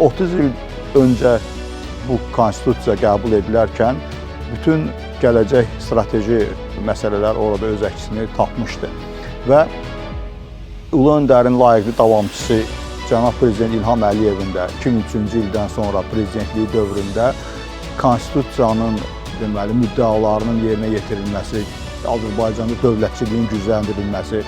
30 il öncə bu konstitusiya qəbul edilərkən bütün gələcək strateji məsələlər orada öz əksini tapmışdı. Və Ulu Öndərin layiqli davamçısı cənab Prezident İlham Əliyevin də 2003-cü ildən sonra prezidentliyi dövründə konstitusiyanın deməli müddəalarının yerinə yetirilməsi, Azərbaycanda dövlətçiliyin gücləndirilməsi,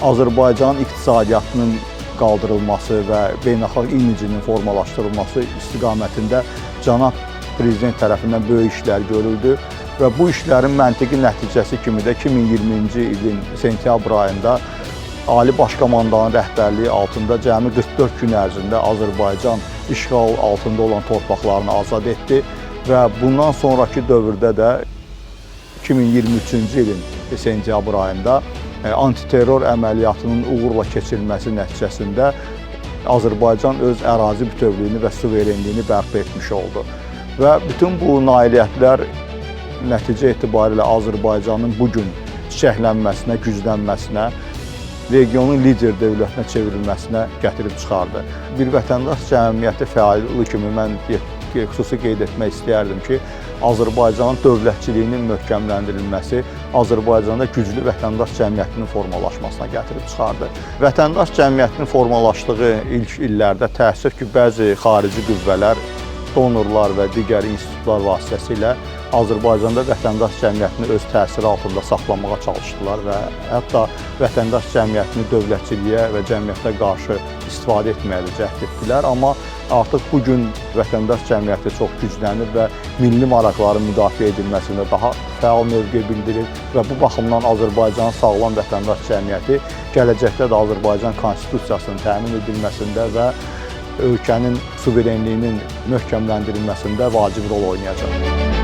Azərbaycan iqtisadiyyatının qaldırılması və beynəlxalq imicinin formalaşdırılması istiqamətində cənab Prezident tərəfindən böyük işlər görüldü və bu işlərin məntiqi nəticəsi kimi də 2020-ci ilin sentyabr ayında Ali Baş Komandanın rəhbərliyi altında cəmi 44 gün ərzində Azərbaycan işğal altında olan torpaqlarını azad etdi və bundan sonraki dövrdə də 2023-cü ilin sentyabr ayında antiterror əməliyyatının uğurla keçirilməsi nəticəsində Azərbaycan öz ərazi bütövlüyünü və suverenliyini bərpa etmiş oldu. Və bütün bu nailiyyətlər nəticə etibarilə Azərbaycanın bugün çiçəklənməsinə, güclənməsinə, regionun lider dövlətinə çevrilməsinə gətirib çıxardı. Bir vətəndaş cəmiyyəti fəali kimi mən xüsusi qeyd etmək istəyərdim ki, Azərbaycanın dövlətçiliyinin möhkəmləndirilməsi Azərbaycanda güclü vətəndaş cəmiyyətinin formalaşmasına gətirib çıxardı. Vətəndaş cəmiyyətinin formalaşdığı ilk illərdə təəssüf ki, bəzi xarici qüvvələr, donorlar və digər institutlar vasitəsilə Azərbaycanda vətəndaş cəmiyyətini öz təsiri altında saxlamağa çalışdılar və hətta vətəndaş cəmiyyətini dövlətçiliyə və cəmiyyətə qarşı istifadə etməyə də cəhd etdilər. Amma artıq bugün vətəndaş cəmiyyəti çox güclənir və milli maraqların müdafiə edilməsində daha fəal mövqe bildirir və bu baxımdan Azərbaycanın sağlam vətəndaş cəmiyyəti gələcəkdə də Azərbaycan konstitusiyasının təmin edilməsində və ölkənin suverenliyinin möhkəmləndirilməsində vacib rol oynayacaq.